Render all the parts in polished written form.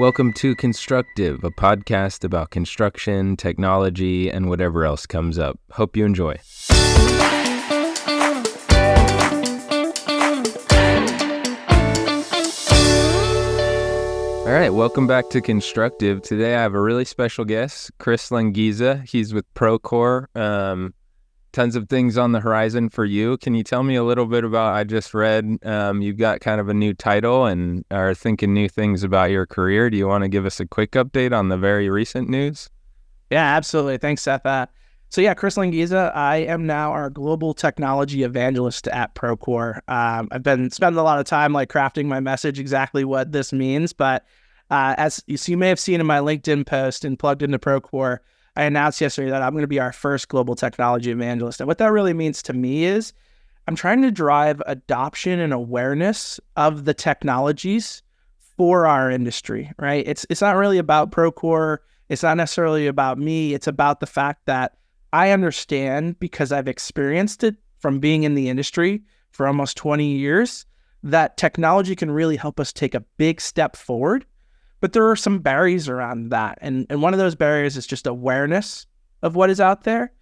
Welcome to Constructive, a podcast about construction, technology, and whatever else comes up. Hope you enjoy. All right, welcome back to Constructive. Today I have a really special guest, Chris Lengieza. He's with Procore. Tons of things on the horizon for you. Can you tell me a little bit about, I just read you've got kind of a new title and are thinking new things about your career. Do you want to give us a quick update on the very recent news? Yeah, absolutely. Thanks, Seth. Chris Lengieza, I am now our global technology evangelist at Procore. I've been spending a lot of time crafting my message, exactly what this means. But as you may have seen in my LinkedIn post and plugged into Procore, I announced yesterday that I'm going to be our first global technology evangelist. And what that really means to me is I'm trying to drive adoption and awareness of the technologies for our industry, right? It's not really about Procore. It's not necessarily about me. It's about the fact that I understand, because I've experienced it from being in the industry for almost 20 years, that technology can really help us take a big step forward. But there are some barriers around that. And one of those barriers is just awareness of what is out there,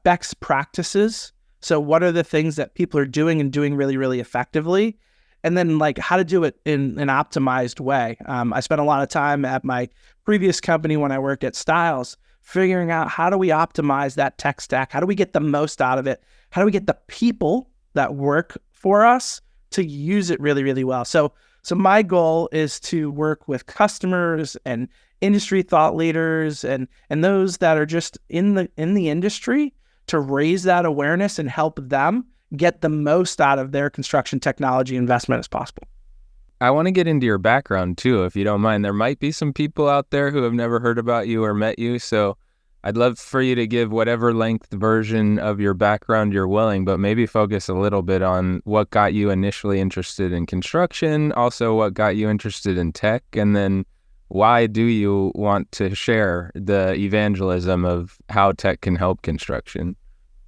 best practices. So what are the things that people are doing and doing really, really effectively? And then how to do it in an optimized way. I spent a lot of time at my previous company when I worked at Styles, figuring out how do we optimize that tech stack? How do we get the most out of it? How do we get the people that work for us to use it really, really well? So my goal is to work with customers and industry thought leaders and those that are just in the industry to raise that awareness and help them get the most out of their construction technology investment as possible. I want to get into your background too, if you don't mind. There might be some people out there who have never heard about you or met you, so I'd love for you to give whatever length version of your background you're willing, but maybe focus a little bit on what got you initially interested in construction, also what got you interested in tech, and then why do you want to share the evangelism of how tech can help construction?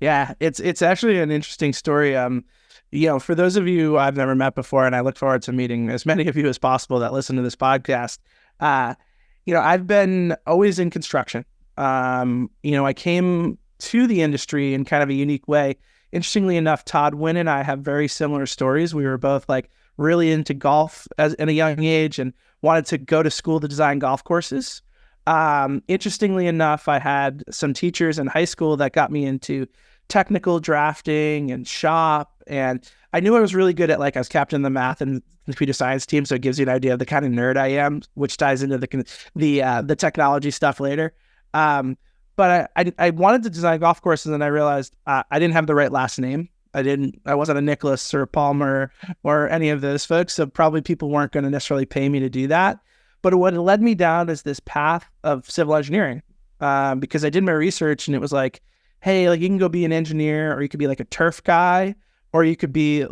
Yeah, it's actually an interesting story. For those of you I've never met before, and I look forward to meeting as many of you as possible that listen to this podcast, I've been always in construction. I came to the industry in kind of a unique way. Interestingly enough, Todd Wynn and I have very similar stories. We were both really into golf at a young age and wanted to go to school to design golf courses. Interestingly enough, I had some teachers in high school that got me into technical drafting and shop. And I knew I was really good at I was captain of the math and computer science team. So it gives you an idea of the kind of nerd I am, which ties into the technology stuff later. But I wanted to design golf courses, and I realized I didn't have the right last name. I wasn't a Nicholas or a Palmer or any of those folks. So probably people weren't going to necessarily pay me to do that. But what led me down is this path of civil engineering, because I did my research and it was hey, you can go be an engineer, or you could be a turf guy, or you could be a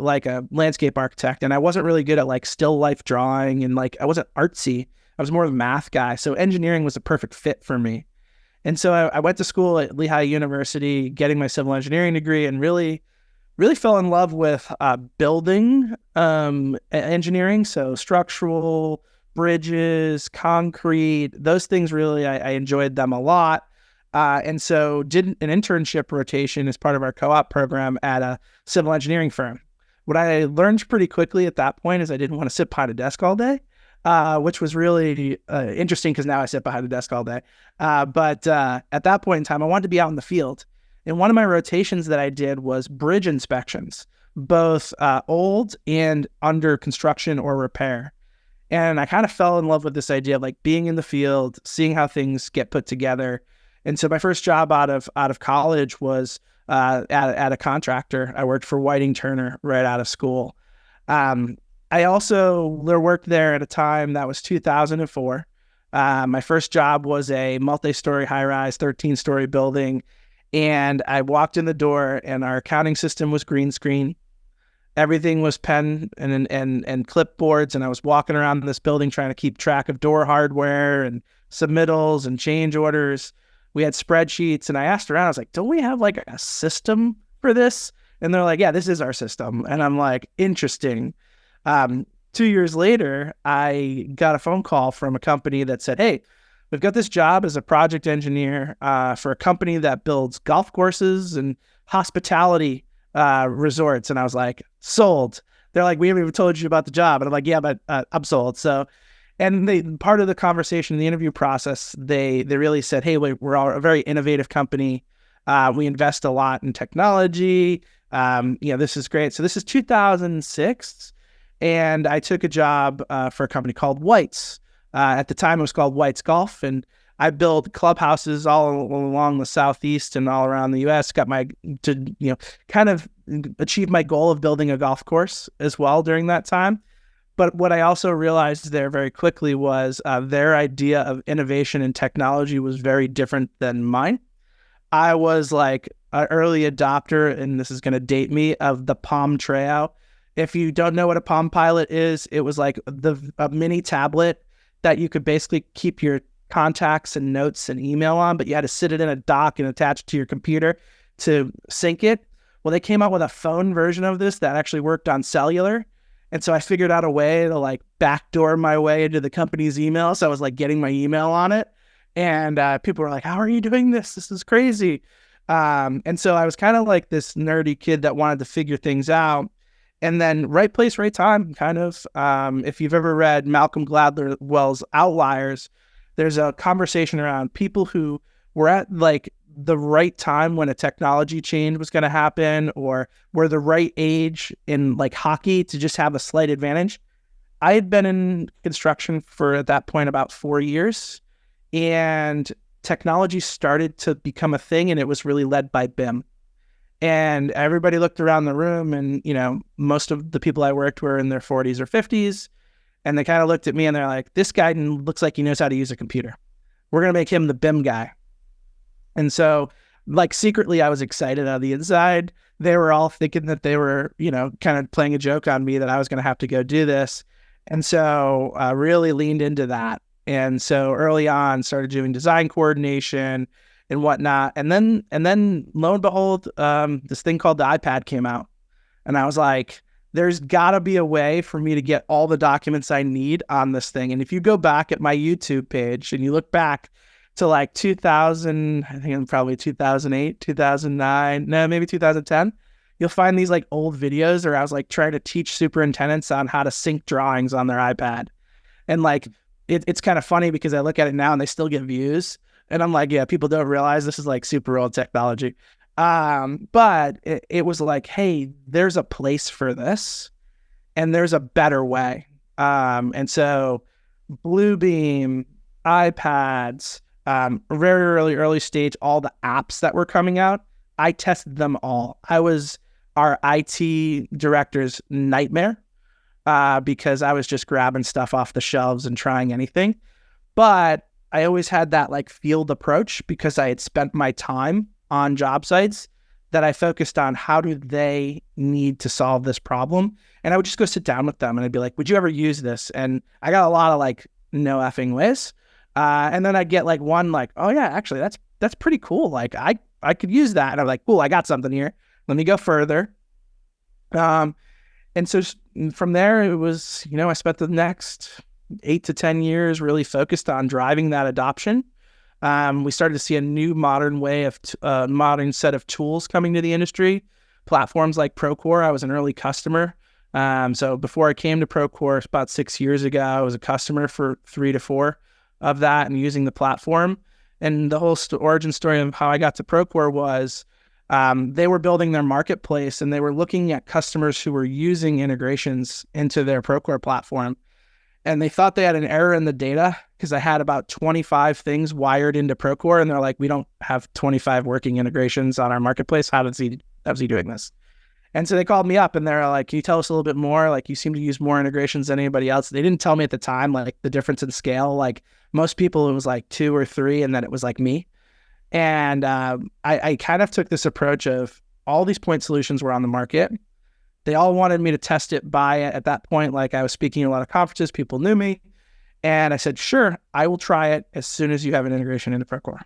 landscape architect. And I wasn't really good at still life drawing, and I wasn't artsy. I was more of a math guy. So engineering was a perfect fit for me. And so I went to school at Lehigh University, getting my civil engineering degree, and really, really fell in love with building engineering. So structural, bridges, concrete, those things really, I enjoyed them a lot. And so did an internship rotation as part of our co-op program at a civil engineering firm. What I learned pretty quickly at that point is I didn't want to sit behind a desk all day. Which was really interesting because now I sit behind a desk all day. But at that point in time, I wanted to be out in the field. And one of my rotations that I did was bridge inspections, both old and under construction or repair. And I kind of fell in love with this idea of being in the field, seeing how things get put together. And so my first job out of college was at a contractor. I worked for Whiting Turner right out of school. I also worked there at a time that was 2004. My first job was a multi-story high-rise, 13-story building, and I walked in the door, and our accounting system was green screen. Everything was pen and clipboards, and I was walking around this building trying to keep track of door hardware and submittals and change orders. We had spreadsheets, and I asked around. I was like, "Don't we have a system for this?" And they're like, "Yeah, this is our system." And I'm like, "Interesting." 2 years later, I got a phone call from a company that said, hey, we've got this job as a project engineer for a company that builds golf courses and hospitality resorts. And I was like, sold. They're like, we haven't even told you about the job. And I'm like, yeah, but I'm sold. So, and they, part of the conversation, the interview process, they really said, hey, we're all a very innovative company. We invest a lot in technology. This is great. So this is 2006. And I took a job for a company called White's. At the time, it was called White's Golf. And I built clubhouses all along the Southeast and all around the U.S. Kind of achieved my goal of building a golf course as well during that time. But what I also realized there very quickly was their idea of innovation and technology was very different than mine. I was like an early adopter, and this is going to date me, of the Palm Treo. If you don't know what a Palm Pilot is, it was like a mini tablet that you could basically keep your contacts and notes and email on, but you had to sit it in a dock and attach it to your computer to sync it. Well, they came out with a phone version of this that actually worked on cellular. And so I figured out a way to like backdoor my way into the company's email. So I was like getting my email on it. And people were like, how are you doing this? This is crazy. And so I was kind of like this nerdy kid that wanted to figure things out. And then right place, right time, kind of. If you've ever read Malcolm Gladwell's Outliers, there's a conversation around people who were at like the right time when a technology change was going to happen, or were the right age in like hockey to just have a slight advantage. I had been in construction for, at that point, about 4 years, and technology started to become a thing, and it was really led by BIM. And everybody looked around the room, and, most of the people I worked were in their 40s or 50s. And they kind of looked at me and they're like, this guy looks like he knows how to use a computer. We're going to make him the BIM guy. And so, like, secretly, I was excited on the inside. They were all thinking that they were, kind of playing a joke on me that I was going to have to go do this. And so I really leaned into that. And so early on, started doing design coordination and whatnot. And then lo and behold, this thing called the iPad came out. And I was like, there's got to be a way for me to get all the documents I need on this thing. And if you go back at my YouTube page and you look back to like 2000, I think probably 2008, 2009, no, maybe 2010, you'll find these like old videos where I was like trying to teach superintendents on how to sync drawings on their iPad. And like, it's kind of funny because I look at it now and they still get views. And I'm like, yeah, people don't realize this is like super old technology. But it was like, hey, there's a place for this and there's a better way. And so Bluebeam, iPads, very early stage, all the apps that were coming out, I tested them all. I was our IT director's nightmare, because I was just grabbing stuff off the shelves and trying anything. But I always had that like field approach because I had spent my time on job sites that I focused on how do they need to solve this problem. And I would just go sit down with them and I'd be like, would you ever use this? And I got a lot of like, no effing ways. And then I'd get like one like, oh yeah, actually that's pretty cool. Like I could use that. And I'm like, cool, I got something here. Let me go further. And so from there it was, I spent the next 8 to 10 years really focused on driving that adoption. We started to see a new modern way of modern set of tools coming to the industry. Platforms like Procore, I was an early customer. So before I came to Procore about 6 years ago, I was a customer for 3 to 4 of that and using the platform. And the whole origin story of how I got to Procore was they were building their marketplace and they were looking at customers who were using integrations into their Procore platform. And they thought they had an error in the data because I had about 25 things wired into Procore. And they're like, we don't have 25 working integrations on our marketplace. How's he doing this? And so they called me up and they're like, can you tell us a little bit more? Like, you seem to use more integrations than anybody else. They didn't tell me at the time, like the difference in scale. Like most people, it was like 2 or 3, and then it was like me. And I kind of took this approach of all these point solutions were on the market. They all wanted me to test it by at that point. Like I was speaking at a lot of conferences, people knew me. And I said, sure, I will try it as soon as you have an integration into Procore.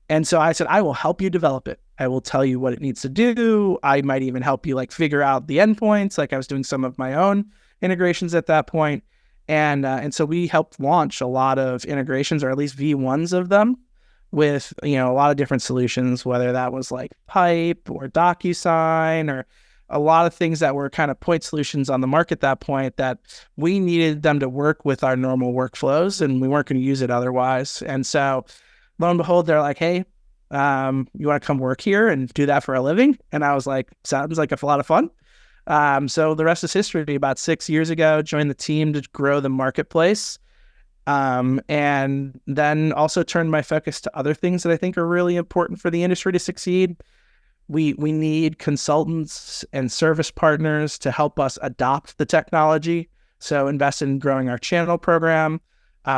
And so I said, I will help you develop it. I will tell you what it needs to do. I might even help you like figure out the endpoints. Like I was doing some of my own integrations at that point. And so we helped launch a lot of integrations, or at least V1s of them, with a lot of different solutions, whether that was like Pipe or DocuSign or a lot of things that were kind of point solutions on the market at that point that we needed them to work with our normal workflows, and we weren't going to use it otherwise. And so lo and behold, they're like, hey, you want to come work here and do that for a living? And I was like, sounds like a lot of fun. So the rest is history. About 6 years ago, joined the team to grow the marketplace. And then also turned my focus to other things that I think are really important for the industry to succeed. We need consultants and service partners to help us adopt the technology. So invest in growing our channel program.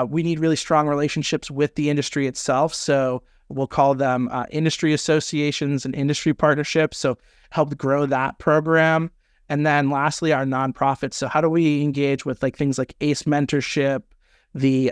We need really strong relationships with the industry itself. So we'll call them industry associations and industry partnerships. So help grow that program. And then lastly, our nonprofits. So how do we engage with things like ACE mentorship, the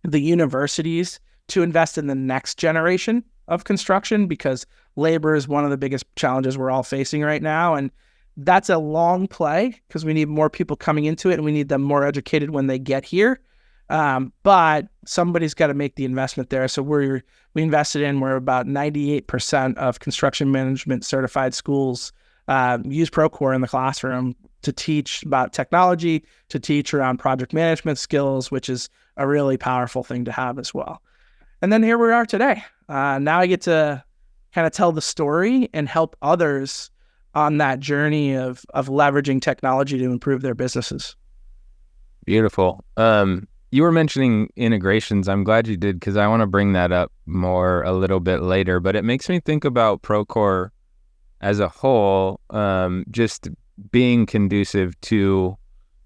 universities, to invest in the next generation of construction, because labor is one of the biggest challenges we're all facing right now. And that's a long play because we need more people coming into it, and we need them more educated when they get here. But somebody's got to make the investment there. So we invested in, we're about 98% of construction management certified schools use Procore in the classroom to teach about technology, to teach around project management skills, which is a really powerful thing to have as well. And then here we are today. Now I get to kind of tell the story and help others on that journey of leveraging technology to improve their businesses. Beautiful. You were mentioning integrations. I'm glad you did, because I want to bring that up more a little bit later. But it makes me think about Procore as a whole, just being conducive to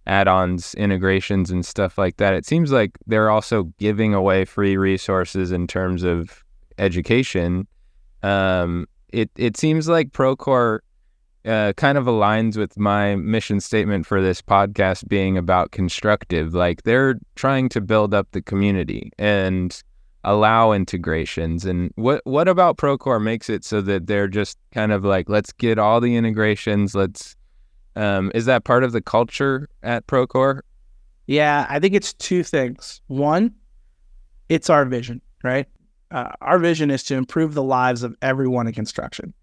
add-ons, integrations, and stuff like that. It seems like they're also giving away free resources in terms of education. It seems like Procore kind of aligns with my mission statement for this podcast being about constructive. Like, they're trying to build up the community and allow integrations. And what about Procore makes it so that they're just kind of like, let's get all the integrations, is that part of the culture at Procore? Yeah, I think it's two things. One, it's our vision, right? Our vision is to improve the lives of everyone in construction,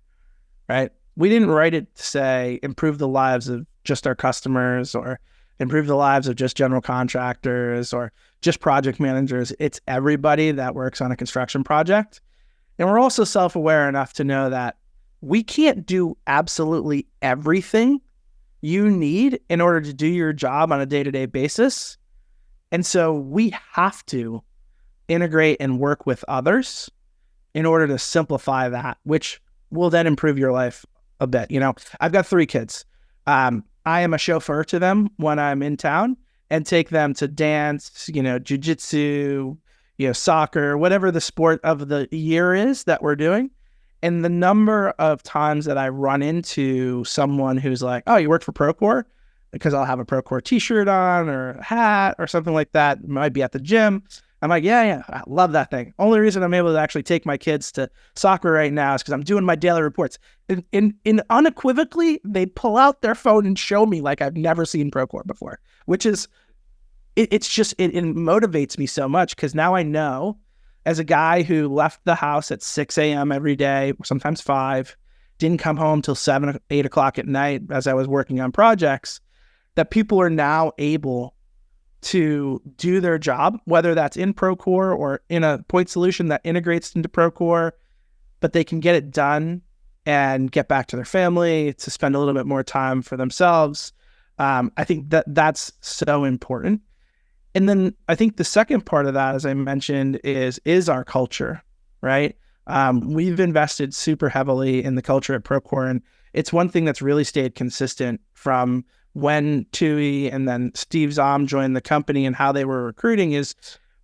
right? We didn't write it to say improve the lives of just our customers, or improve the lives of just general contractors, or just project managers. It's everybody that works on a construction project. And we're also self-aware enough to know that we can't do absolutely everything you need in order to do your job on a day-to-day basis. And so we have to integrate and work with others in order to simplify that, which will then improve your life a bit. I've got 3 kids. I am a chauffeur to them when I'm in town, and take them to dance, jujitsu, soccer, whatever the sport of the year is that we're doing. And the number of times that I run into someone who's like, oh, you work for Procore? Because I'll have a Procore t-shirt on or a hat or something like that. Might be at the gym. I'm like, yeah, I love that thing. Only reason I'm able to actually take my kids to soccer right now is because I'm doing my daily reports. In unequivocally, they pull out their phone and show me like I've never seen Procore before, which is, it motivates me so much, because now I know, as a guy who left the house at 6 a.m. every day, sometimes 5, didn't come home till 7, 8 o'clock at night as I was working on projects, that people are now able to do their job, whether that's in Procore or in a point solution that integrates into Procore, but they can get it done and get back to their family, to spend a little bit more time for themselves. I think that's so important. And then I think the second part of that, as I mentioned, is our culture, right? We've invested super heavily in the culture at Procore, and it's one thing that's really stayed consistent from when Tui and then Steve Zahm joined the company and how they were recruiting, is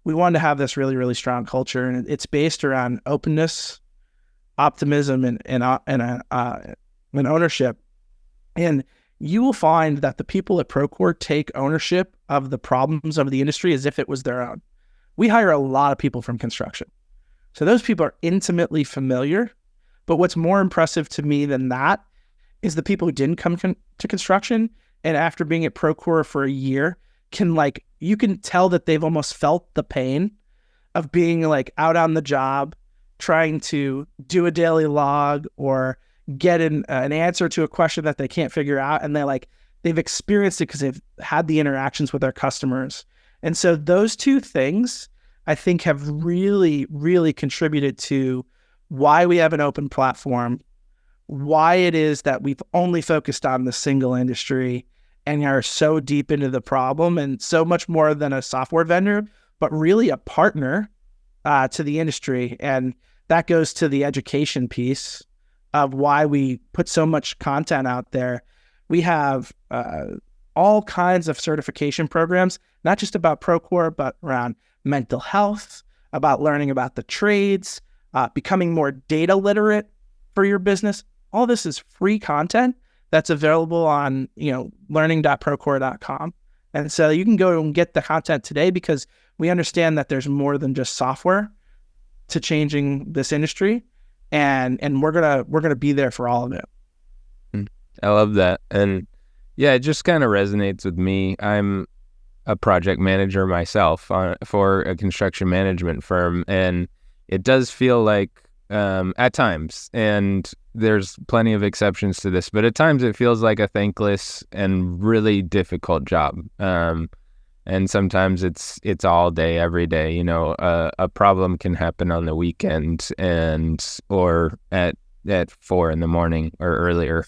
we wanted to have this really, really strong culture. And it's based around openness, optimism, and ownership. And you will find that the people at Procore take ownership of the problems of the industry as if it was their own. We hire a lot of people from construction, so those people are intimately familiar. But what's more impressive to me than that is the people who didn't come to construction and after being at Procore for a year, you can tell that they've almost felt the pain of being like out on the job, trying to do a daily log or get an answer to a question that they can't figure out. And they've experienced it because they've had the interactions with their customers. And so those two things, I think, have really, really contributed to why we have an open platform, why it is that we've only focused on the single industry and are so deep into the problem and so much more than a software vendor, but really a partner to the industry. And that goes to the education piece of why we put so much content out there. We have all kinds of certification programs, not just about Procore, but around mental health, about learning about the trades, becoming more data literate for your business. All this is free content that's available on, learning.procore.com. And so you can go and get the content today because we understand that there's more than just software to changing this industry. And we're gonna be there for all of it. I love that. And yeah, it just kind of resonates with me. I'm a project manager myself for a construction management firm, and it does feel like at times, and there's plenty of exceptions to this, but at times it feels like a thankless and really difficult job. And sometimes it's all day, every day. A problem can happen on the weekend or at 4 a.m. or earlier.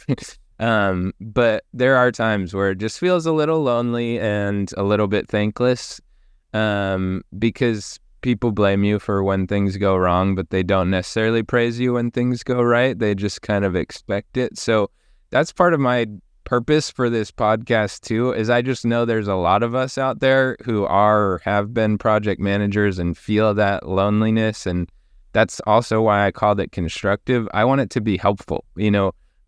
But there are times where it just feels a little lonely and a little bit thankless, because people blame you for when things go wrong, but they don't necessarily praise you when things go right. They just kind of expect it. So that's part of my purpose for this podcast too, is I just know there's a lot of us out there who are or have been project managers and feel that loneliness. And that's also why I called it constructive. I want it to be helpful,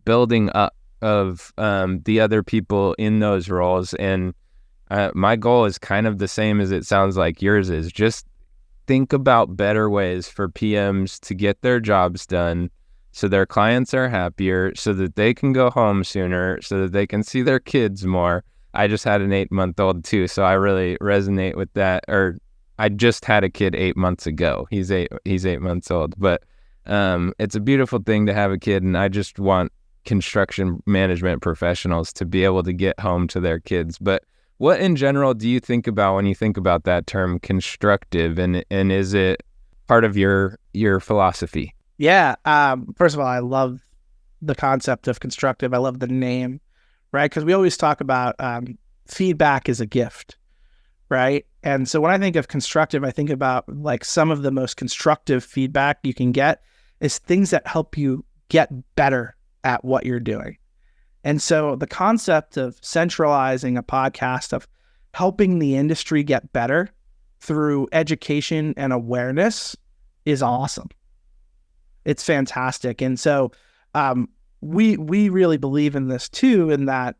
building up of the other people in those roles. And my goal is kind of the same as it sounds like yours is. Just think about better ways for PMs to get their jobs done so their clients are happier, so that they can go home sooner, so that they can see their kids more. I just had an 8-month-old too, so I really resonate with that. Or I just had a kid 8 months ago. He's 8 months old. But it's a beautiful thing to have a kid, and I just want construction management professionals to be able to get home to their kids. But what in general do you think about when you think about that term constructive, and is it part of your philosophy? Yeah. First of all, I love the concept of constructive. I love the name, right? Because we always talk about feedback is a gift, right? And so when I think of constructive, I think about like some of the most constructive feedback you can get is things that help you get better at what you're doing. And so the concept of centralizing a podcast, of helping the industry get better through education and awareness, is awesome. It's fantastic. And so we really believe in this too, in that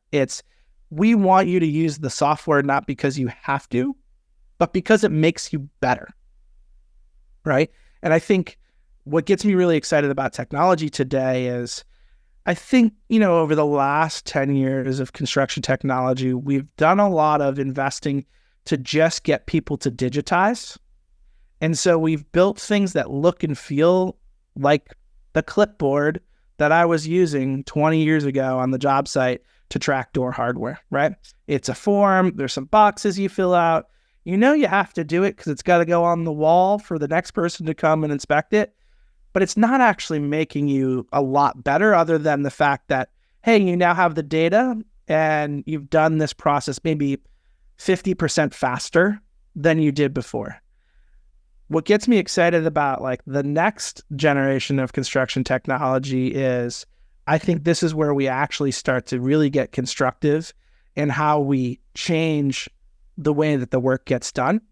we want you to use the software not because you have to, but because it makes you better, right? And I think what gets me really excited about technology today is, I think, over the last 10 years of construction technology, we've done a lot of investing to just get people to digitize. And so we've built things that look and feel like the clipboard that I was using 20 years ago on the job site to track door hardware, right? It's a form. There's some boxes you fill out. You have to do it because it's got to go on the wall for the next person to come and inspect it. But it's not actually making you a lot better, other than the fact that, hey, you now have the data and you've done this process maybe 50% faster than you did before. What gets me excited about like the next generation of construction technology is, I think this is where we actually start to really get constructive in how we change the way that the work gets done.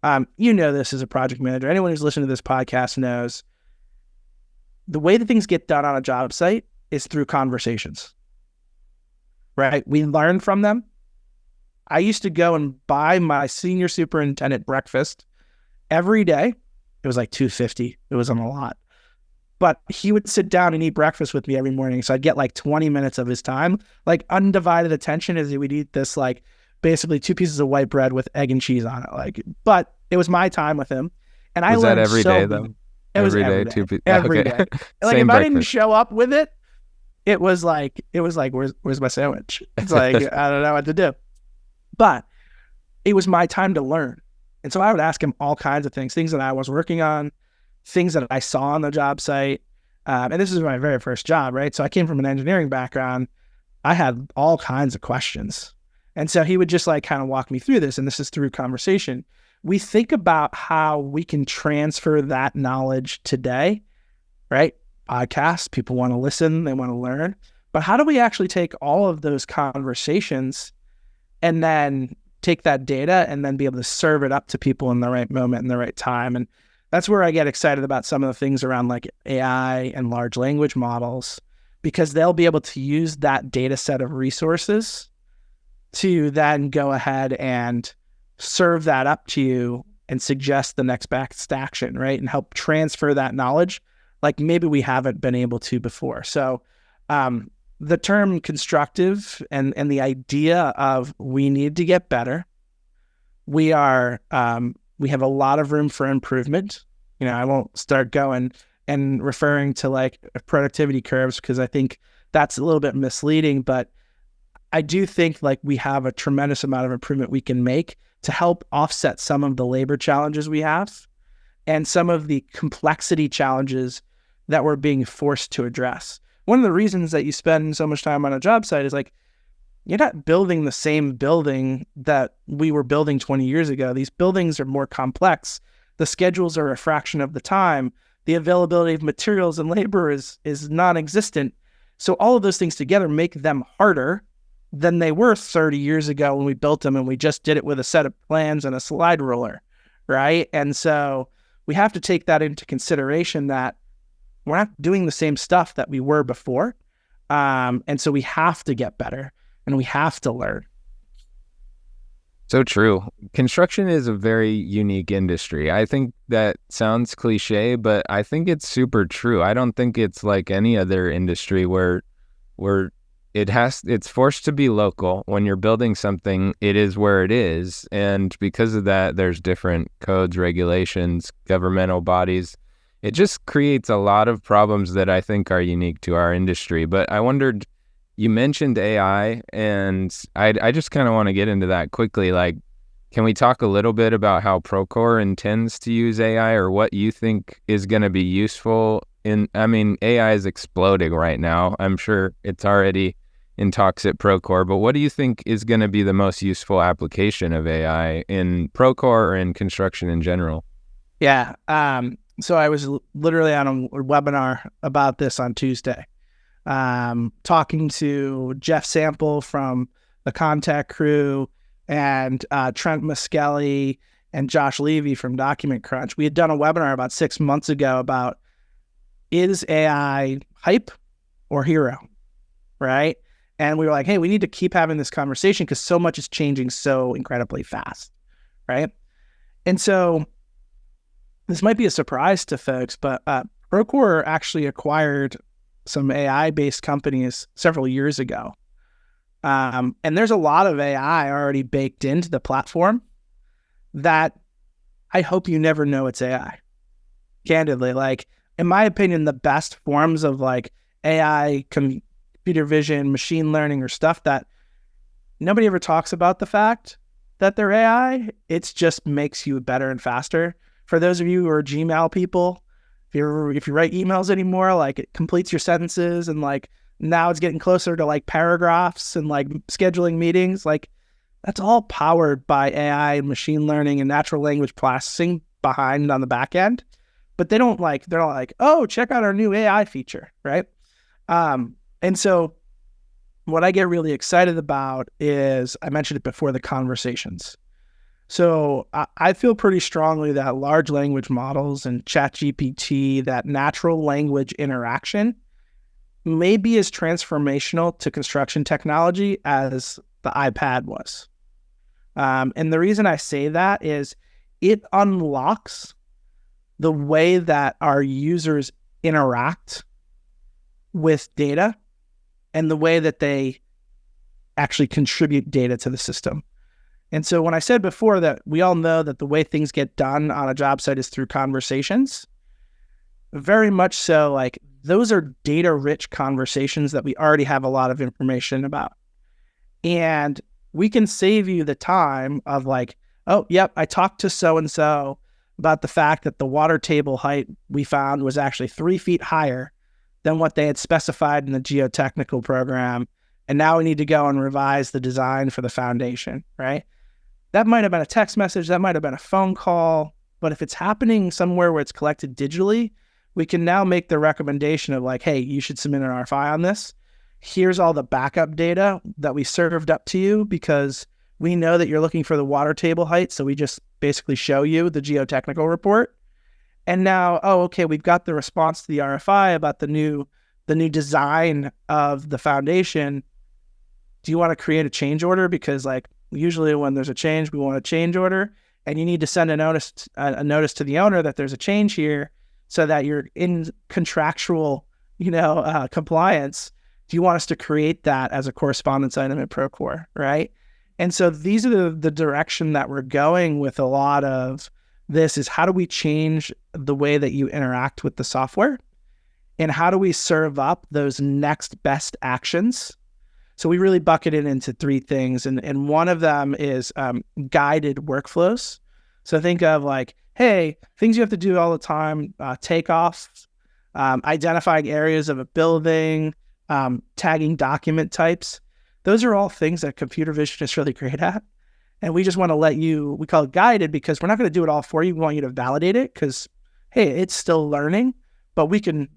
This as a project manager. Anyone who's listening to this podcast knows the way that things get done on a job site is through conversations, right? We learn from them. I used to go and buy my senior superintendent breakfast every day. It was like $2.50. It wasn't a lot. but he would sit down and eat breakfast with me every morning. So I'd get like 20 minutes of his time, like undivided attention, as he would eat this, like basically 2 pieces of white bread with egg and cheese on it. Like, but it was my time with him. And I Was that learned every so day much. though? It was Every every day, day, okay. every day. Like Same if I didn't breakfast. show up with it, it was like, where's my sandwich? It's like, I don't know what to do. But it was my time to learn. And so I would ask him all kinds of things that I was working on, things that I saw on the job site. And this is my very first job, right? So I came from an engineering background. I had all kinds of questions. And so he would just like kind of walk me through this. And this is through conversation. We think about how we can transfer that knowledge today, right? Podcasts, people want to listen, they want to learn. But how do we actually take all of those conversations and then take that data and then be able to serve it up to people in the right moment, in the right time? And that's where I get excited about some of the things around like AI and large language models, because they'll be able to use that data set of resources to then go ahead and serve that up to you and suggest the next best action, right? And help transfer that knowledge like maybe we haven't been able to before. So the term constructive and the idea of we need to get better. We have a lot of room for improvement. You know, I won't start going and referring to like productivity curves because I think that's a little bit misleading, but I do think like we have a tremendous amount of improvement we can make to help offset some of the labor challenges we have and some of the complexity challenges that we're being forced to address. One of the reasons that you spend so much time on a job site is like, you're not building the same building that we were building 20 years ago. These buildings are more complex. The schedules are a fraction of the time. The availability of materials and labor is non-existent. So all of those things together make them harder than they were 30 years ago when we built them and we just did it with a set of plans and a slide ruler, right? And so we have to take that into consideration that we're not doing the same stuff that we were before. And so we have to get better and we have to learn. So true. Construction is a very unique industry. I think that sounds cliche, but I think it's super true. I don't think it's like any other industry where it's forced to be local. When you're building something, it is where it is. And because of that, there's different codes, regulations, governmental bodies. It just creates a lot of problems that I think are unique to our industry. But I wondered, you mentioned AI, and I just kind of want to get into that quickly. Like, can we talk a little bit about how Procore intends to use AI, or what you think is going to be useful I mean, AI is exploding right now. I'm sure it's already in talks at Procore, but what do you think is going to be the most useful application of AI in Procore or in construction in general? Yeah. So I was literally on a webinar about this on Tuesday, talking to Jeff Sample from the Contact Crew and Trent Muskelly and Josh Levy from Document Crunch. We had done a webinar about 6 months ago about, is AI hype or hero, right? And we were like, hey, we need to keep having this conversation because so much is changing so incredibly fast, right? And so this might be a surprise to folks, but Procore actually acquired some AI-based companies several years ago. And there's a lot of AI already baked into the platform that I hope you never know it's AI. Candidly, like, in my opinion, the best forms of like AI, computer vision, machine learning, or stuff that nobody ever talks about the fact that they're AI, it just makes you better and faster. For those of you who are Gmail people, if you write emails anymore, like it completes your sentences, and like now it's getting closer to like paragraphs and like scheduling meetings. Like that's all powered by AI and machine learning and natural language processing behind on the back end. But they're not like, oh, check out our new AI feature, right? And so what I get really excited about is, I mentioned it before, the conversations. So I feel pretty strongly that large language models and ChatGPT, that natural language interaction, may be as transformational to construction technology as the iPad was. And the reason I say that is it unlocks the way that our users interact with data and the way that they actually contribute data to the system. And so when I said before that we all know that the way things get done on a job site is through conversations, very much so, like, those are data-rich conversations that we already have a lot of information about. And we can save you the time of like, oh, yep, I talked to so-and-so about the fact that the water table height we found was actually 3 feet higher than what they had specified in the geotechnical program. And now we need to go and revise the design for the foundation, right? That might have been a text message, that might have been a phone call, but if it's happening somewhere where it's collected digitally, we can now make the recommendation of like, hey, you should submit an RFI on this. Here's all the backup data that we served up to you because we know that you're looking for the water table height. So we just basically show you the geotechnical report. And now, oh, okay, we've got the response to the RFI about the new design of the foundation. Do you want to create a change order? Because like usually when there's a change, we want a change order, and you need to send a notice to the owner that there's a change here so that you're in contractual, compliance. Do you want us to create that as a correspondence item in Procore, right? And so these are the direction that we're going with a lot of this is how do we change the way that you interact with the software, and how do we serve up those next best actions? So we really bucket it into 3 things. And one of them is guided workflows. So think of like, hey, things you have to do all the time, takeoffs, identifying areas of a building, tagging document types. Those are all things that computer vision is really great at. And we just want to let you, we call it guided because we're not going to do it all for you. We want you to validate it because, hey, it's still learning, but we can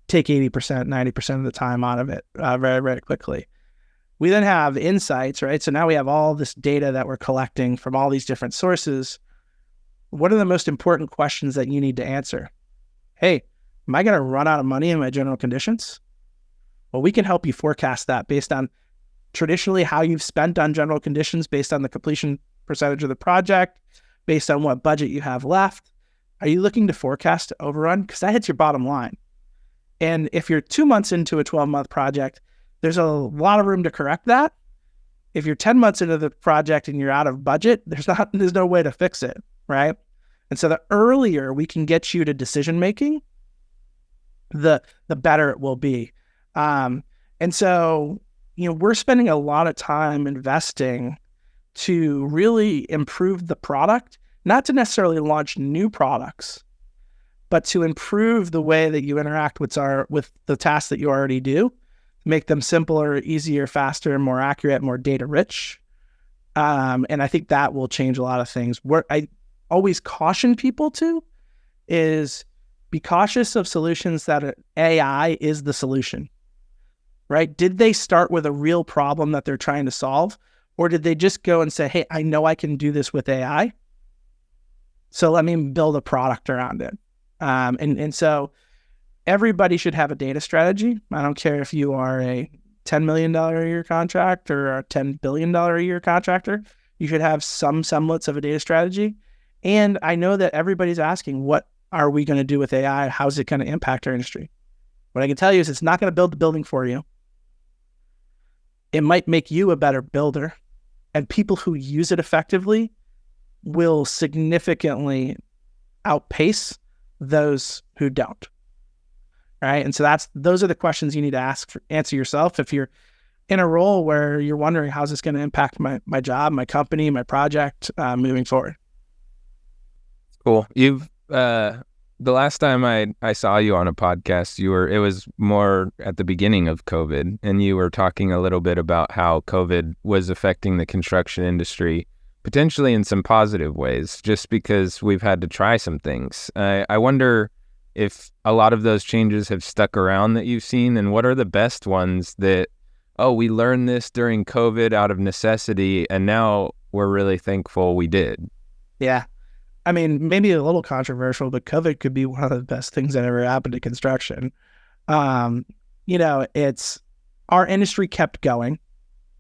take 80%, 90% of the time out of it very, very quickly. We then have insights, right? So now we have all this data that we're collecting from all these different sources. What are the most important questions that you need to answer? Hey, am I going to run out of money in my general conditions? Well, we can help you forecast that based on traditionally how you've spent on general conditions, based on the completion percentage of the project, based on what budget you have left. Are you looking to forecast to overrun? Because that hits your bottom line. And if you're 2 months into a 12-month project, there's a lot of room to correct that. If you're 10 months into the project and you're out of budget, there's no way to fix it, right? And so the earlier we can get you to decision making, the better it will be. And so, we're spending a lot of time investing to really improve the product, not to necessarily launch new products, but to improve the way that you interact with the tasks that you already do, make them simpler, easier, faster, more accurate, more data rich. And I think that will change a lot of things. What I always caution people to is be cautious of solutions that AI is the solution, right? Did they start with a real problem that they're trying to solve? Or did they just go and say, hey, I know I can do this with AI, so let me build a product around it. And so everybody should have a data strategy. I don't care if you are a $10 million a year contract or a $10 billion a year contractor. You should have some semblance of a data strategy. And I know that everybody's asking, what are we going to do with AI? How's it going to impact our industry? What I can tell you is it's not going to build the building for you. It might make you a better builder, and people who use it effectively will significantly outpace those who don't. Right. And so those are the questions you need to answer yourself. If you're in a role where you're wondering, how's this going to impact my job, my company, my project moving forward? Cool. You've, the last time I saw you on a podcast, it was more at the beginning of COVID, and you were talking a little bit about how COVID was affecting the construction industry, potentially in some positive ways, just because we've had to try some things. I wonder if a lot of those changes have stuck around that you've seen, and what are the best ones that, we learned this during COVID out of necessity, and now we're really thankful we did. Yeah. I mean, maybe a little controversial, but COVID could be one of the best things that ever happened to construction. It's our industry kept going,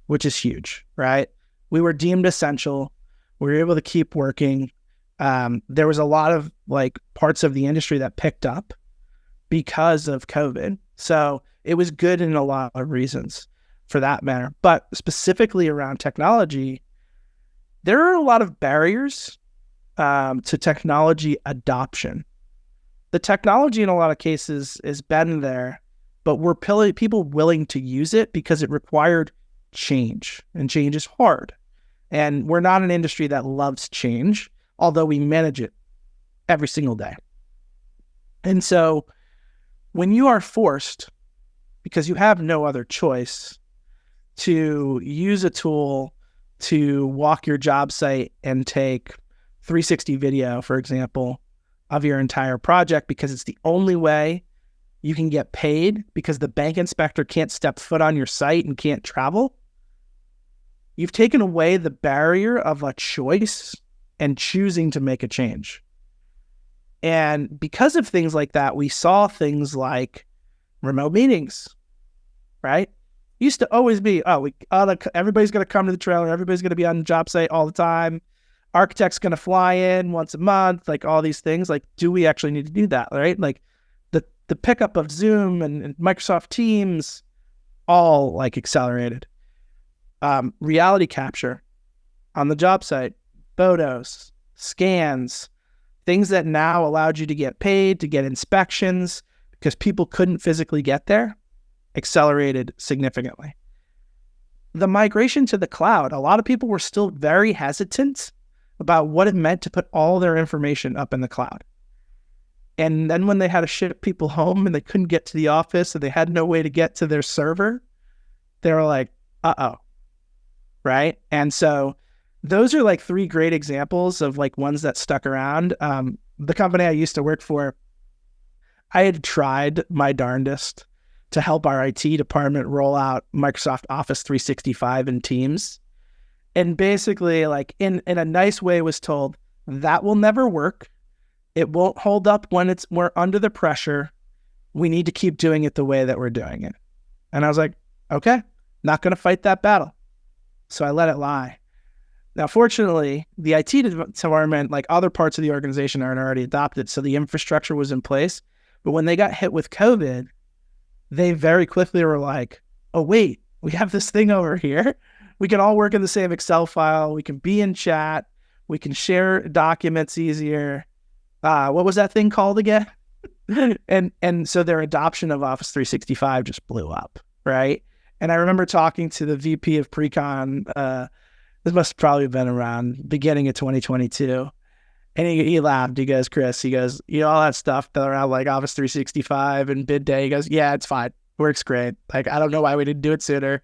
which is huge, right? We were deemed essential. We were able to keep working. There was a lot of parts of the industry that picked up. because of COVID. So it was good in a lot of reasons for that matter. But specifically around technology, there are a lot of barriers to technology adoption. The technology in a lot of cases has been there, but were people willing to use it because it required change, and change is hard. And we're not an industry that loves change, although we manage it every single day. And so when you are forced, because you have no other choice, to use a tool to walk your job site and take 360 video, for example, of your entire project, because it's the only way you can get paid, because the bank inspector can't step foot on your site and can't travel, you've taken away the barrier of a choice and choosing to make a change. And because of things like that, we saw things like remote meetings, right? Used to always be, everybody's going to come to the trailer, everybody's going to be on the job site all the time, architect's going to fly in once a month, like all these things. Like, do we actually need to do that, right? Like the pickup of Zoom and Microsoft Teams all like accelerated. Reality capture on the job site, photos, scans, things that now allowed you to get paid, to get inspections, because people couldn't physically get there, accelerated significantly. The migration to the cloud, a lot of people were still very hesitant about what it meant to put all their information up in the cloud. And then when they had to ship people home and they couldn't get to the office and they had no way to get to their server, they were like, right? And so those are like three great examples of like ones that stuck around. The company I used to work for, I had tried my darndest to help our IT department roll out Microsoft Office 365 and Teams. And basically, like in a nice way, was told that will never work. It won't hold up when we're under the pressure. We need to keep doing it the way that we're doing it. And I was like, okay, not going to fight that battle. So I let it lie. Now, fortunately, the IT department, like other parts of the organization, aren't already adopted. So the infrastructure was in place. But when they got hit with COVID, they very quickly were like, oh, wait, we have this thing over here. We can all work in the same Excel file. We can be in chat. We can share documents easier. What was that thing called again? and so their adoption of Office 365 just blew up, right? And I remember talking to the VP of Precon. This must have probably been around beginning of 2022. And he laughed. He goes, Chris, he goes, all that stuff around like Office 365 and bid day. He goes, yeah, it's fine. Works great. Like, I don't know why we didn't do it sooner,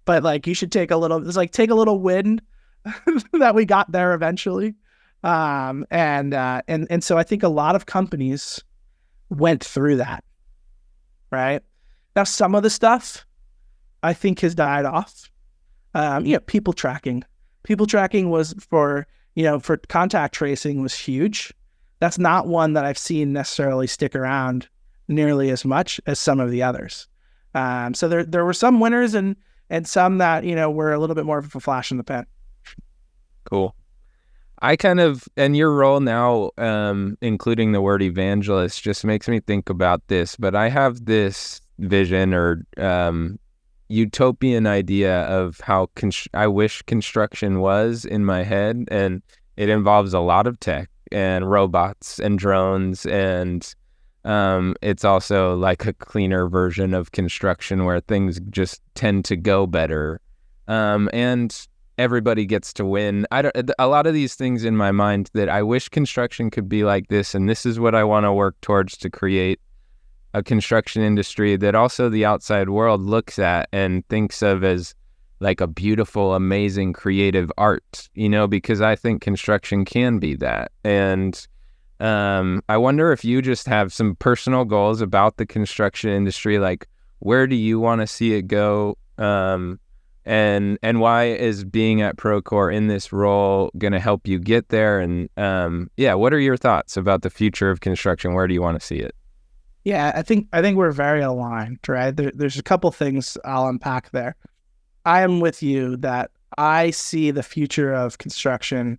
but like, you should take a little win that we got there eventually. And so I think a lot of companies went through that, right? Now, some of the stuff I think has died off. People tracking. People tracking was for contact tracing was huge. That's not one that I've seen necessarily stick around nearly as much as some of the others. So there were some winners and some that, were a little bit more of a flash in the pan. Cool. And your role now, including the word evangelist, just makes me think about this, but I have this vision or utopian idea of how I wish construction was in my head, and it involves a lot of tech and robots and drones, and it's also like a cleaner version of construction where things just tend to go better, and everybody gets to win. A lot of these things in my mind that I wish construction could be like this, and this is what I want to work towards, to create a construction industry that also the outside world looks at and thinks of as like a beautiful, amazing, creative art, because I think construction can be that. And I wonder if you just have some personal goals about the construction industry, like where do you want to see it go? And why is being at Procore in this role going to help you get there? And what are your thoughts about the future of construction? Where do you want to see it? Yeah, I think we're very aligned, right? There's a couple things I'll unpack there. I am with you that I see the future of construction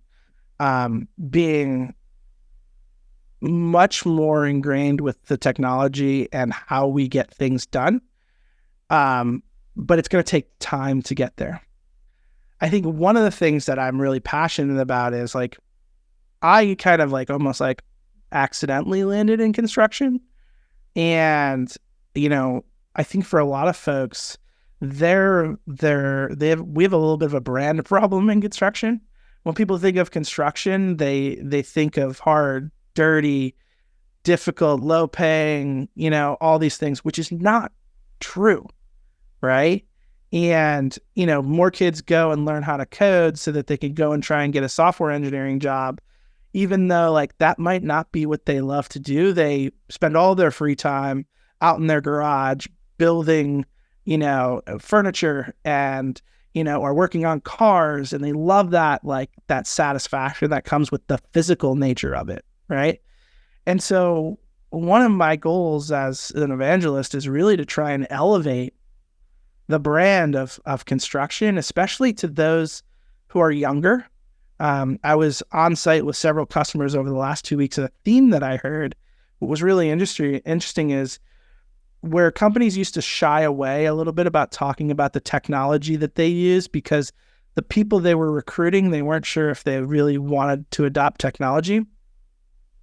being much more ingrained with the technology and how we get things done. But it's going to take time to get there. I think one of the things that I'm really passionate about is like, I kind of like almost like accidentally landed in construction. And, I think for a lot of folks, we have a little bit of a brand problem in construction. When people think of construction, they think of hard, dirty, difficult, low paying, all these things, which is not true, right? And, more kids go and learn how to code so that they can go and try and get a software engineering job, even though like that might not be what they love to do. They spend all their free time out in their garage building, furniture and, or working on cars. And they love that, like that satisfaction that comes with the physical nature of it. Right. And so one of my goals as an evangelist is really to try and elevate the brand of construction, especially to those who are younger. I was on site with several customers over the last 2 weeks. And the theme that I heard, what was really interesting is where companies used to shy away a little bit about talking about the technology that they use because the people they were recruiting, they weren't sure if they really wanted to adopt technology.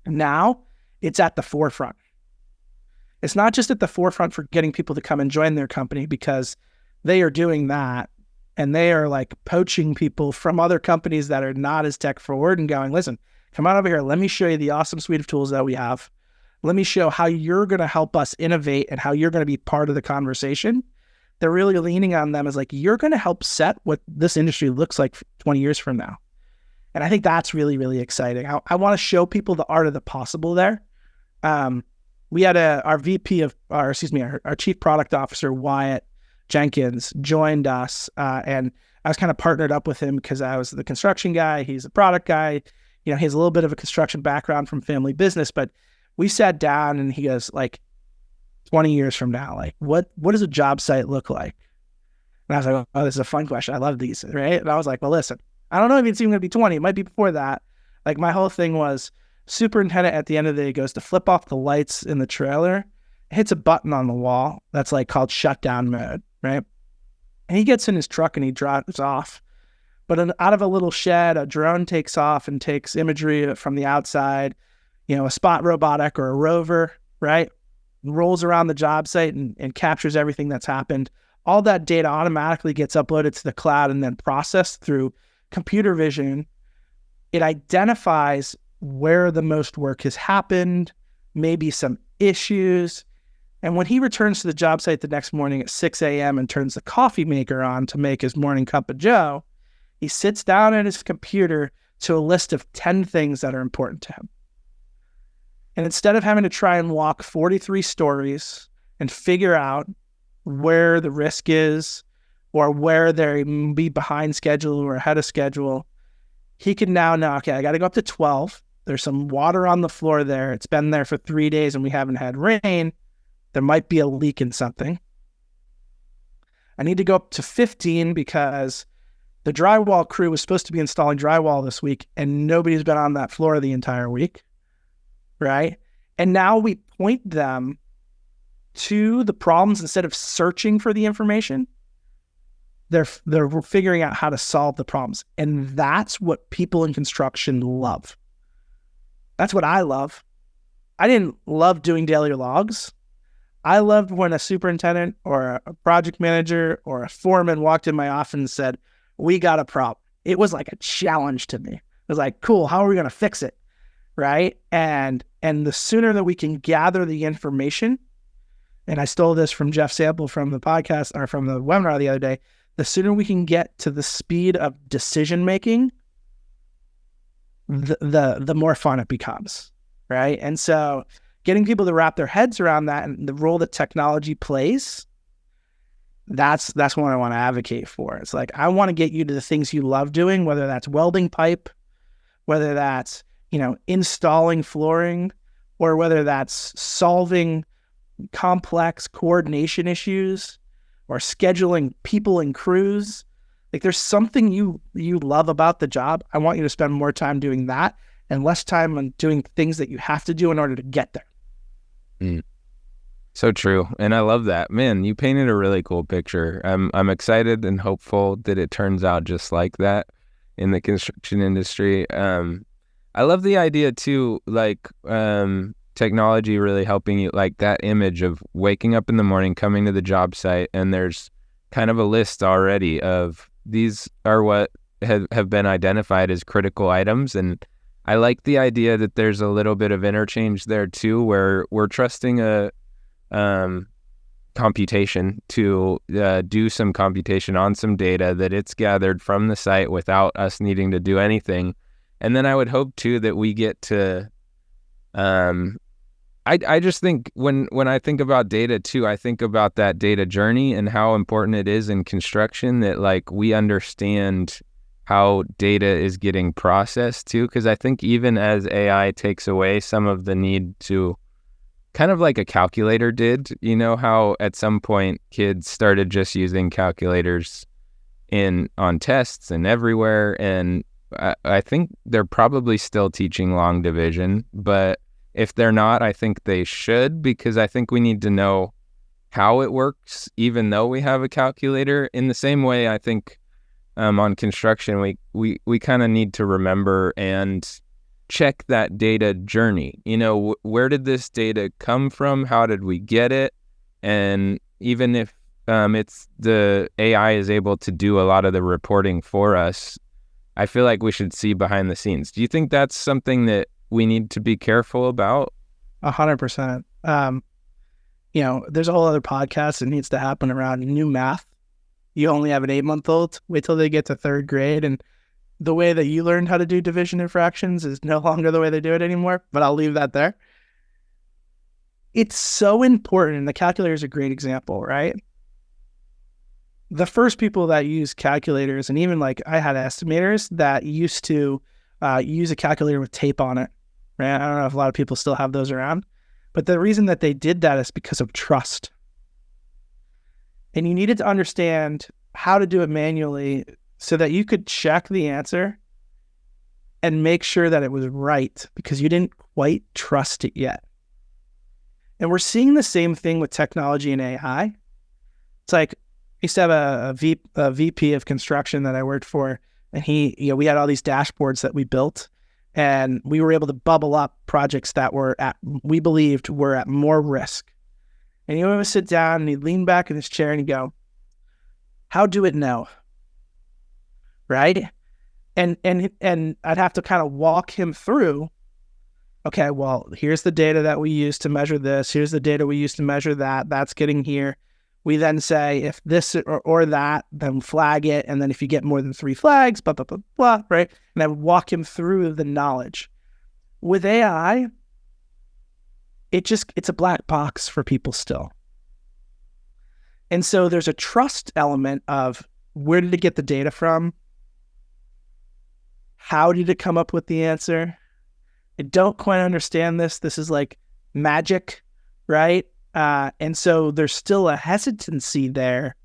Now it's at the forefront. It's not just at the forefront for getting people to come and join their company because they are doing that. And they are like poaching people from other companies that are not as tech forward and going, listen, come on over here. Let me show you the awesome suite of tools that we have. Let me show how you're going to help us innovate and how you're going to be part of the conversation. They're really leaning on them as like, you're going to help set what this industry looks like 20 years from now. And I think that's really, really exciting. I want to show people the art of the possible there. We had our Chief Product Officer, Wyatt Jenkins, joined us, and I was kind of partnered up with him because I was the construction guy. He's a product guy. He has a little bit of a construction background from family business, but we sat down and he goes like, 20 years from now, like what does a job site look like? And I was like, oh, this is a fun question. I love these, right? And I was like, well, listen, I don't know if it's even going to be 20. It might be before that. Like my whole thing was superintendent at the end of the day goes to flip off the lights in the trailer, hits a button on the wall that's like called shutdown mode, right? And he gets in his truck and he drives off. But out of a little shed, a drone takes off and takes imagery from the outside, a spot robotic or a rover, right? Rolls around the job site and captures everything that's happened. All that data automatically gets uploaded to the cloud and then processed through computer vision. It identifies where the most work has happened, maybe some issues. And when he returns to the job site the next morning at 6 a.m. and turns the coffee maker on to make his morning cup of joe, he sits down at his computer to a list of 10 things that are important to him. And instead of having to try and walk 43 stories and figure out where the risk is or where they may be behind schedule or ahead of schedule, he can now know, okay, I got to go up to 12. There's some water on the floor there. It's been there for 3 days and we haven't had rain. There might be a leak in something. I need to go up to 15 because the drywall crew was supposed to be installing drywall this week and nobody's been on that floor the entire week, right? And now we point them to the problems instead of searching for the information. They're figuring out how to solve the problems. And that's what people in construction love. That's what I love. I didn't love doing daily logs. I loved when a superintendent or a project manager or a foreman walked in my office and said, we got a problem. It was like a challenge to me. It was like, cool, how are we going to fix it? Right? And the sooner that we can gather the information, and I stole this from Jeff Sample from the podcast or from the webinar the other day, the sooner we can get to the speed of decision-making, the more fun it becomes, right? And so getting people to wrap their heads around that and the role that technology plays, that's what I want to advocate for. It's like, I want to get you to the things you love doing, whether that's welding pipe, whether that's, installing flooring, or whether that's solving complex coordination issues or scheduling people and crews. Like there's something you love about the job. I want you to spend more time doing that and less time on doing things that you have to do in order to get there. Mm. So true. And I love that. Man, you painted a really cool picture. I'm excited and hopeful that it turns out just like that in the construction industry. I love the idea too, like technology really helping you, like that image of waking up in the morning, coming to the job site, and there's kind of a list already of these are what have been identified as critical items. And I like the idea that there's a little bit of interchange there too, where we're trusting a computation to do some computation on some data that it's gathered from the site without us needing to do anything. And then I would hope too that we get to I just think when I think about data too, I think about that data journey and how important it is in construction that like we understand how data is getting processed too, because I think even as AI takes away some of the need to, kind of like a calculator did, you know how at some point kids started just using calculators on tests and everywhere, and I think they're probably still teaching long division, but if they're not, I think they should, because I think we need to know how it works even though we have a calculator. In the same way, I think on construction we kind of need to remember and check that data journey. You know, where did this data come from? How did we get it? And even if it's the AI is able to do a lot of the reporting for us, I feel like we should see behind the scenes. Do you think that's something that we need to be careful about? 100%. You know, there's a whole other podcast that needs to happen around new math. You only have an 8-month-old. Wait till they get to third grade, and the way that you learned how to do division and fractions is no longer the way they do it anymore, but I'll leave that there. It's so important, and the calculator is a great example, right? The first people that use calculators, and even like I had estimators that used to use a calculator with tape on it, right? I don't know if a lot of people still have those around, but the reason that they did that is because of trust. And you needed to understand how to do it manually so that you could check the answer and make sure that it was right, because you didn't quite trust it yet. And we're seeing the same thing with technology and AI. It's like, I used to have a VP of construction that I worked for, and we had all these dashboards that we built, and we were able to bubble up projects that we believed were at more risk. And he would sit down and he'd lean back in his chair and he'd go, "How do it know?" Right? And I'd have to kind of walk him through, okay, well, here's the data that we use to measure this. Here's the data we use to measure that. That's getting here. We then say, if this or that, then flag it. And then if you get more than 3 flags, blah, blah, blah, blah, right? And I would walk him through the knowledge. With AI, it's a black box for people still. And so there's a trust element of, where did it get the data from? How did it come up with the answer? I don't quite understand this. This is like magic, right? And so there's still a hesitancy there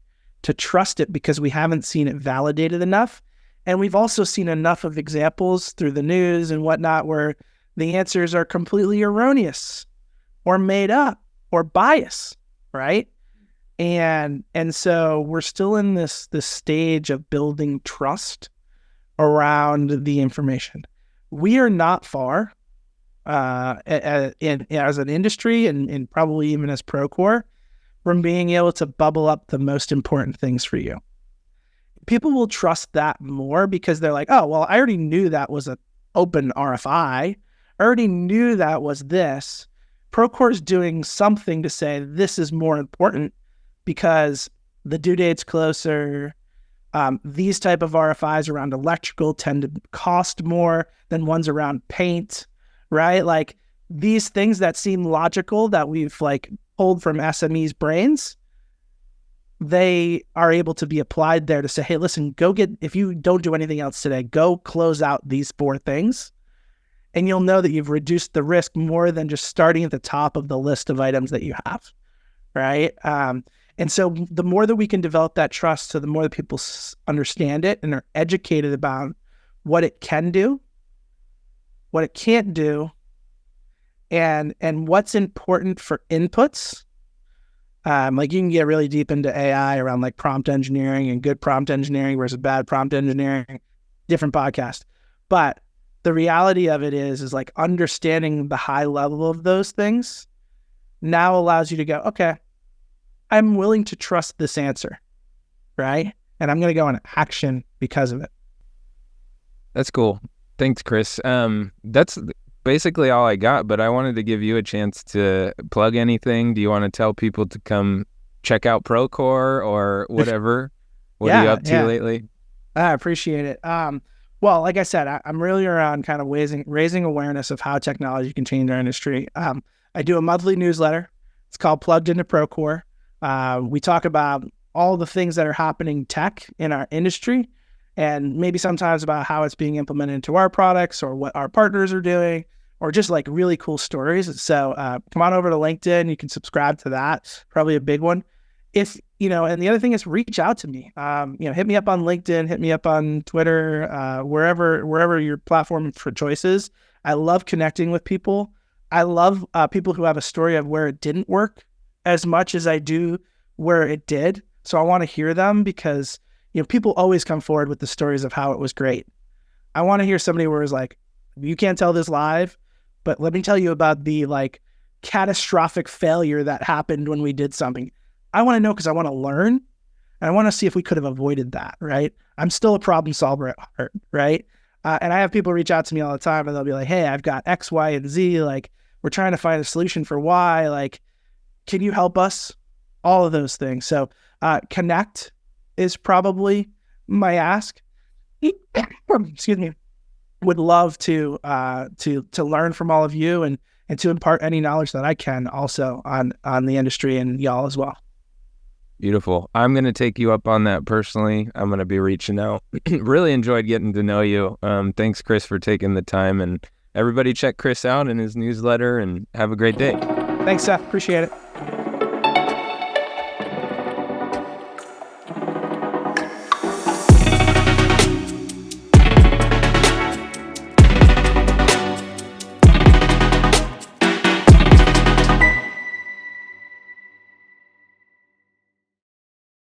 to trust it because we haven't seen it validated enough. And we've also seen enough of examples through the news and whatnot where the answers are completely erroneous or made up or biased, right? And so we're still in this stage of building trust around the information. We are not far as an industry and probably even as Procore from being able to bubble up the most important things for you. People will trust that more because they're like, oh, well, I already knew that was an open RFI. I already knew that was this. Procore is doing something to say this is more important because the due date's closer. These type of RFIs around electrical tend to cost more than ones around paint, right? Like these things that seem logical that we've like pulled from SMEs' brains, they are able to be applied there to say, hey, listen, if you don't do anything else today, go close out these 4 things. And you'll know that you've reduced the risk more than just starting at the top of the list of items that you have, right? And so the more that we can develop that trust, so the more that people understand it and are educated about what it can do, what it can't do, and what's important for inputs. Like you can get really deep into AI around like prompt engineering and good prompt engineering versus bad prompt engineering, different podcast. But the reality of it is like understanding the high level of those things now allows you to go, okay, I'm willing to trust this answer, right? And I'm going to go in action because of it. That's cool. Thanks, Chris. That's basically all I got, but I wanted to give you a chance to plug anything. Do you want to tell people to come check out Procore or whatever? What are you up to lately? I appreciate it. Well, like I said, I'm really around kind of raising awareness of how technology can change our industry. I do a monthly newsletter. It's called Plugged into Procore. We talk about all the things that are happening tech in our industry, and maybe sometimes about how it's being implemented into our products or what our partners are doing, or just like really cool stories. So come on over to LinkedIn. You can subscribe to that. Probably a big one. If, and the other thing is reach out to me. Hit me up on LinkedIn, hit me up on Twitter, wherever your platform for choice is. I love connecting with people. I love people who have a story of where it didn't work as much as I do where it did. So I want to hear them because, people always come forward with the stories of how it was great. I want to hear somebody where it's like, you can't tell this live, but let me tell you about the like catastrophic failure that happened when we did something. I want to know because I want to learn, and I want to see if we could have avoided that, right? I'm still a problem solver at heart, right? And I have people reach out to me all the time, and they'll be like, hey, I've got X, Y, and Z. Like, we're trying to find a solution for Y. Like, can you help us? All of those things. So connect is probably my ask. Excuse me. Would love to learn from all of you and to impart any knowledge that I can also on the industry and y'all as well. Beautiful. I'm going to take you up on that personally. I'm going to be reaching out. Really enjoyed getting to know you. Thanks, Chris, for taking the time, and everybody check Chris out in his newsletter, and have a great day. Thanks, Seth. Appreciate it.